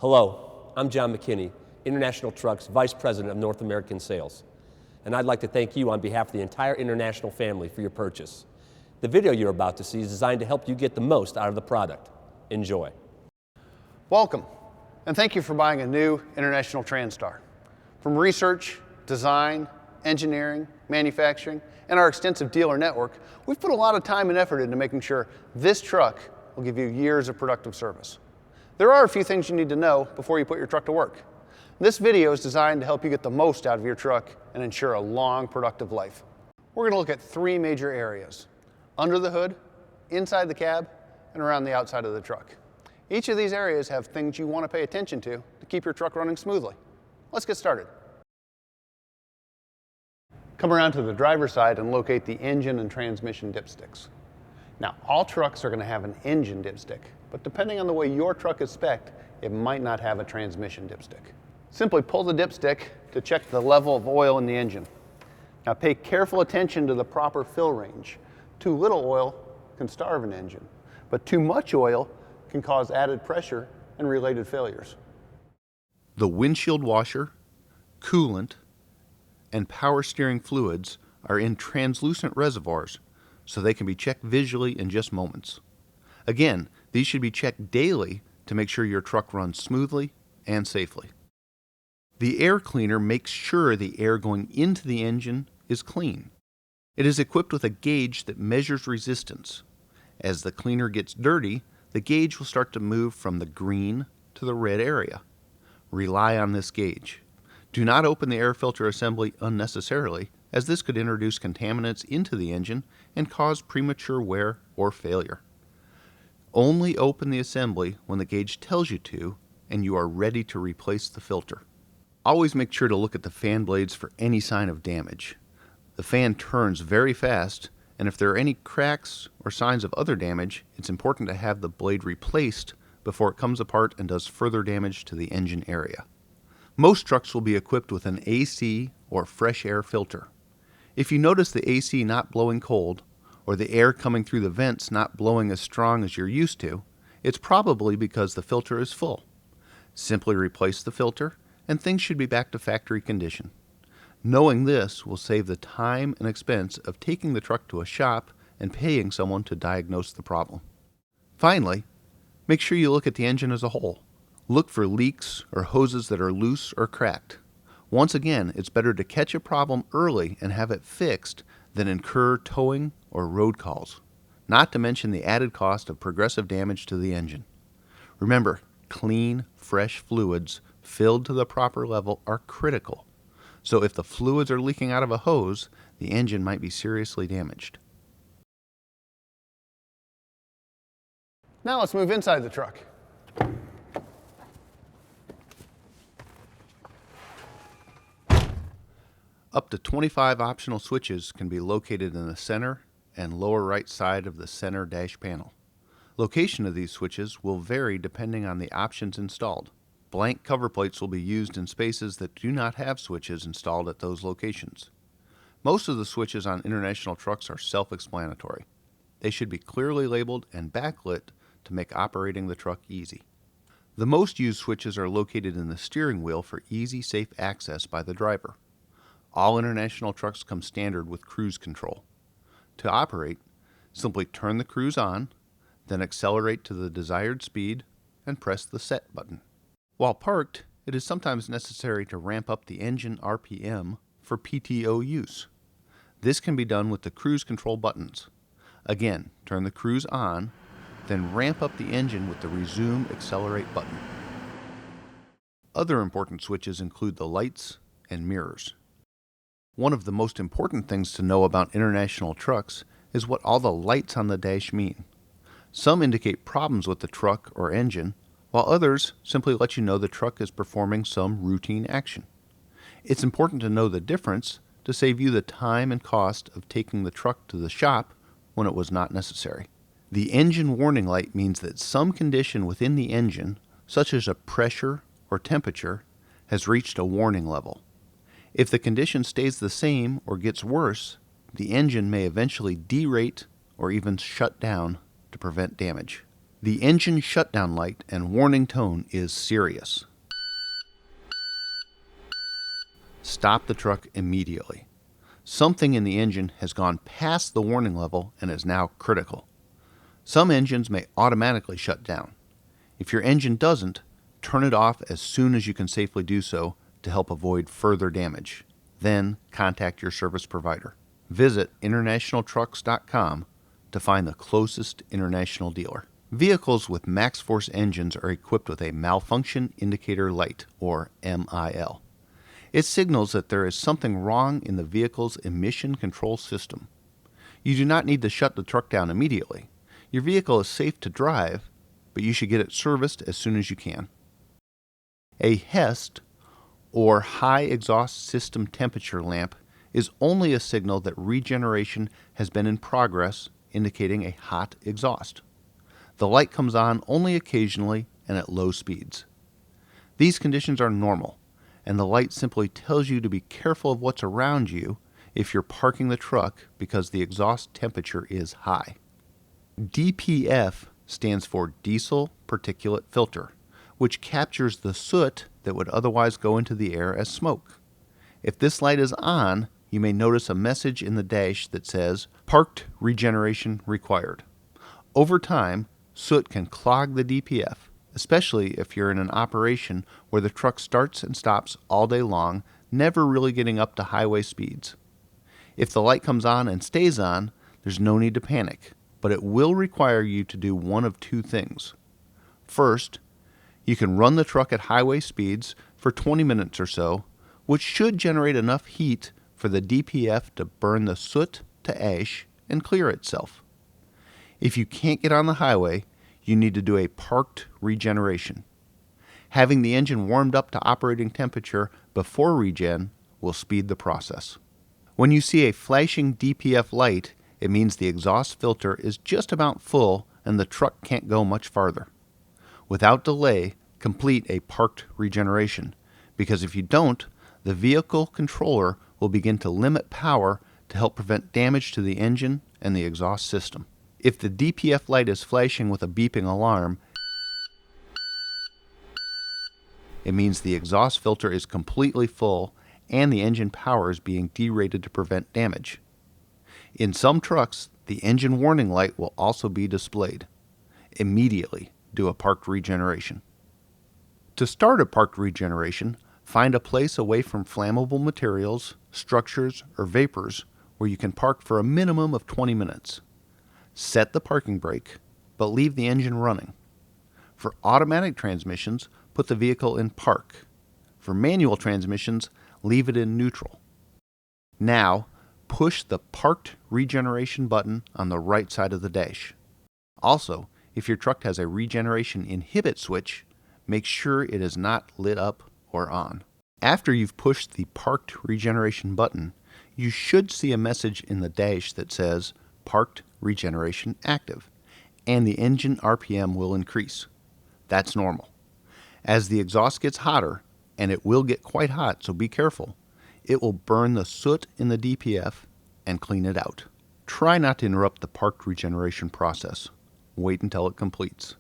Hello, I'm John McKinney, International Trucks Vice President of North American Sales. And I'd like to thank you on behalf of the entire International family for your purchase. The video you're about to see is designed to help you get the most out of the product. Enjoy. Welcome, and thank you for buying a new International TranStar. From research, design, engineering, manufacturing, and our extensive dealer network, we've put a lot of time and effort into making sure this truck will give you years of productive service. There are a few things you need to know before you put your truck to work. This video is designed to help you get the most out of your truck and ensure a long, productive life. We're going to look at three major areas: under the hood, inside the cab, and around the outside of the truck. Each of these areas have things you want to pay attention to keep your truck running smoothly. Let's get started. Come around to the driver's side and locate the engine and transmission dipsticks. Now, all trucks are going to have an engine dipstick, but depending on the way your truck is spec'd, it might not have a transmission dipstick. Simply pull the dipstick to check the level of oil in the engine. Now, pay careful attention to the proper fill range. Too little oil can starve an engine, but too much oil can cause added pressure and related failures. The windshield washer, coolant, and power steering fluids are in translucent reservoirs, so they can be checked visually in just moments. Again, these should be checked daily to make sure your truck runs smoothly and safely. The air cleaner makes sure the air going into the engine is clean. It is equipped with a gauge that measures resistance. As the cleaner gets dirty, the gauge will start to move from the green to the red area. Rely on this gauge. Do not open the air filter assembly unnecessarily, as this could introduce contaminants into the engine and cause premature wear or failure. Only open the assembly when the gauge tells you to and you are ready to replace the filter. Always make sure to look at the fan blades for any sign of damage. The fan turns very fast, and if there are any cracks or signs of other damage, it's important to have the blade replaced before it comes apart and does further damage to the engine area. Most trucks will be equipped with an AC or fresh air filter. If you notice the AC not blowing cold, or the air coming through the vents not blowing as strong as you're used to, it's probably because the filter is full. Simply replace the filter, and things should be back to factory condition. Knowing this will save the time and expense of taking the truck to a shop and paying someone to diagnose the problem. Finally, make sure you look at the engine as a whole. Look for leaks or hoses that are loose or cracked. Once again, it's better to catch a problem early and have it fixed than incur towing or road calls, not to mention the added cost of progressive damage to the engine. Remember, clean, fresh fluids filled to the proper level are critical. So if the fluids are leaking out of a hose, the engine might be seriously damaged. Now let's move inside the truck. Up to 25 optional switches can be located in the center and lower right side of the center dash panel. Location of these switches will vary depending on the options installed. Blank cover plates will be used in spaces that do not have switches installed at those locations. Most of the switches on International trucks are self-explanatory. They should be clearly labeled and backlit to make operating the truck easy. The most used switches are located in the steering wheel for easy, safe access by the driver. All International trucks come standard with cruise control. To operate, simply turn the cruise on, then accelerate to the desired speed and press the set button. While parked, it is sometimes necessary to ramp up the engine RPM for PTO use. This can be done with the cruise control buttons. Again, turn the cruise on, then ramp up the engine with the resume accelerate button. Other important switches include the lights and mirrors. One of the most important things to know about International trucks is what all the lights on the dash mean. Some indicate problems with the truck or engine, while others simply let you know the truck is performing some routine action. It's important to know the difference to save you the time and cost of taking the truck to the shop when it was not necessary. The engine warning light means that some condition within the engine, such as a pressure or temperature, has reached a warning level. If the condition stays the same or gets worse, the engine may eventually derate or even shut down to prevent damage. The engine shutdown light and warning tone is serious. Stop the truck immediately. Something in the engine has gone past the warning level and is now critical. Some engines may automatically shut down. If your engine doesn't, turn it off as soon as you can safely do so to help avoid further damage. Then contact your service provider. Visit internationaltrucks.com to find the closest international dealer. Vehicles with max-force engines are equipped with a malfunction indicator light, or MIL. It signals that there is something wrong in the vehicle's emission control system. You do not need to shut the truck down immediately. Your vehicle is safe to drive, but you should get it serviced as soon as you can. A HEST, or high exhaust system temperature lamp, is only a signal that regeneration has been in progress, indicating a hot exhaust. The light comes on only occasionally and at low speeds. These conditions are normal, and the light simply tells you to be careful of what's around you if you're parking the truck because the exhaust temperature is high. DPF stands for diesel particulate filter, which captures the soot that would otherwise go into the air as smoke. If this light is on, you may notice a message in the dash that says, "Parked regeneration required." Over time, soot can clog the DPF, especially if you're in an operation where the truck starts and stops all day long, never really getting up to highway speeds. If the light comes on and stays on, there's no need to panic, but it will require you to do one of two things. First, you can run the truck at highway speeds for 20 minutes or so, which should generate enough heat for the DPF to burn the soot to ash and clear itself. If you can't get on the highway, you need to do a parked regeneration. Having the engine warmed up to operating temperature before regen will speed the process. When you see a flashing DPF light, it means the exhaust filter is just about full and the truck can't go much farther. Without delay, complete a parked regeneration, because if you don't, the vehicle controller will begin to limit power to help prevent damage to the engine and the exhaust system. If the DPF light is flashing with a beeping alarm, it means the exhaust filter is completely full and the engine power is being derated to prevent damage. In some trucks, the engine warning light will also be displayed. Immediately do a parked regeneration. To start a parked regeneration, find a place away from flammable materials, structures, or vapors where you can park for a minimum of 20 minutes. Set the parking brake, but leave the engine running. For automatic transmissions, put the vehicle in park. For manual transmissions, leave it in neutral. Now, push the Parked Regeneration button on the right side of the dash. Also, if your truck has a regeneration inhibit switch, make sure it is not lit up or on. After you've pushed the Parked Regeneration button, you should see a message in the dash that says Parked Regeneration active, and the engine RPM will increase. That's normal. As the exhaust gets hotter, and it will get quite hot, so be careful, it will burn the soot in the DPF and clean it out. Try not to interrupt the parked regeneration process. Wait until it completes.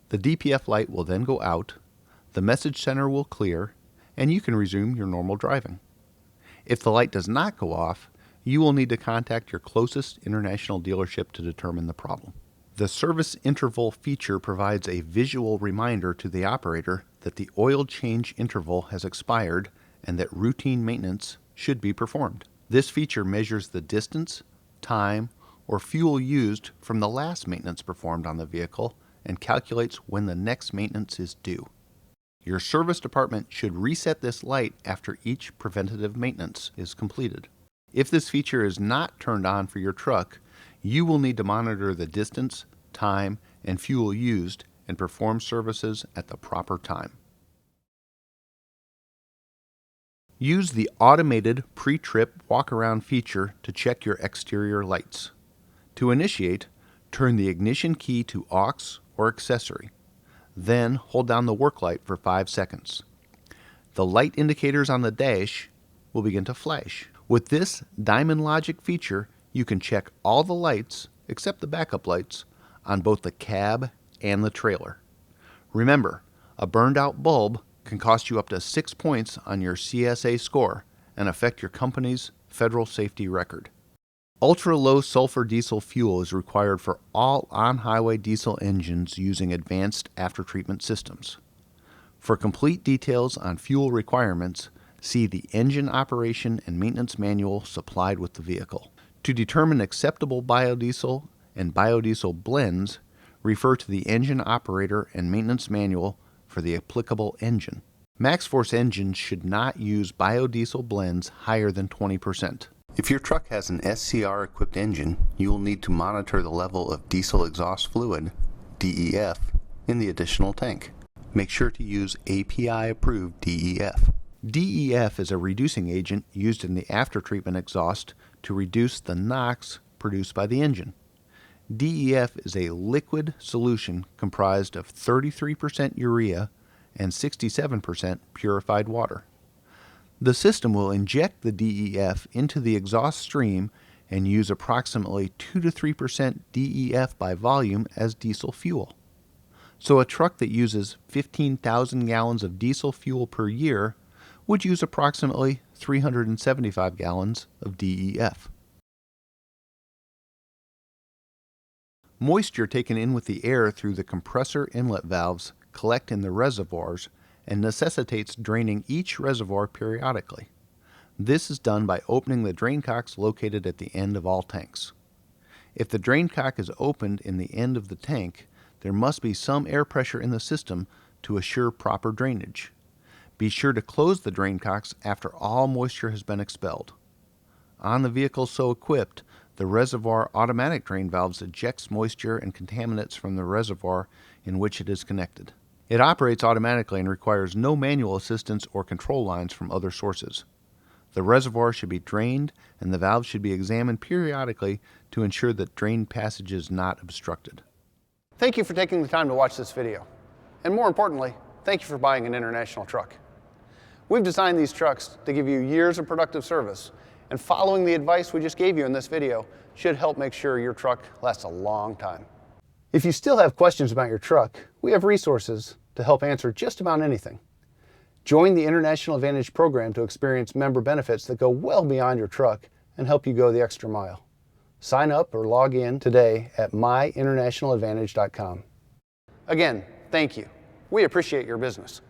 The DPF light will then go out, the message center will clear, and you can resume your normal driving. If the light does not go off, you will need to contact your closest international dealership to determine the problem. The service interval feature provides a visual reminder to the operator that the oil change interval has expired and that routine maintenance should be performed. This feature measures the distance, time, or fuel used from the last maintenance performed on the vehicle and calculates when the next maintenance is due. Your service department should reset this light after each preventative maintenance is completed. If this feature is not turned on for your truck, you will need to monitor the distance, time, and fuel used and perform services at the proper time. Use the automated pre-trip walk-around feature to check your exterior lights. To initiate, turn the ignition key to aux or accessory. Then hold down the work light for 5 seconds. The light indicators on the dash will begin to flash. With this Diamond Logic feature, you can check all the lights, except the backup lights, on both the cab and the trailer. Remember, a burned out bulb can cost you up to 6 points on your CSA score and affect your company's federal safety record. Ultra-low sulfur diesel fuel is required for all on-highway diesel engines using advanced aftertreatment systems. For complete details on fuel requirements, see the Engine Operation and Maintenance Manual supplied with the vehicle. To determine acceptable biodiesel and biodiesel blends, refer to the Engine Operator and Maintenance Manual for the applicable engine. MaxForce engines should not use biodiesel blends higher than 20%. If your truck has an SCR-equipped engine, you will need to monitor the level of diesel exhaust fluid, DEF, in the additional tank. Make sure to use API-approved DEF. DEF is a reducing agent used in the aftertreatment exhaust to reduce the NOx produced by the engine. DEF is a liquid solution comprised of 33% urea and 67% purified water. The system will inject the DEF into the exhaust stream and use approximately 2 to 3% DEF by volume as diesel fuel. So a truck that uses 15,000 gallons of diesel fuel per year would use approximately 375 gallons of DEF. Moisture taken in with the air through the compressor inlet valves collect in the reservoirs and necessitates draining each reservoir periodically. This is done by opening the drain cocks located at the end of all tanks. If the drain cock is opened in the end of the tank, there must be some air pressure in the system to assure proper drainage. Be sure to close the drain cocks after all moisture has been expelled. On the vehicle so equipped, the reservoir automatic drain valves ejects moisture and contaminants from the reservoir in which it is connected. It operates automatically and requires no manual assistance or control lines from other sources. The reservoir should be drained and the valve should be examined periodically to ensure that drain passage is not obstructed. Thank you for taking the time to watch this video. And more importantly, thank you for buying an International truck. We've designed these trucks to give you years of productive service, and following the advice we just gave you in this video should help make sure your truck lasts a long time. If you still have questions about your truck, we have resources to help answer just about anything. Join the International Advantage program to experience member benefits that go well beyond your truck and help you go the extra mile. Sign up or log in today at myinternationaladvantage.com. Again, thank you. We appreciate your business.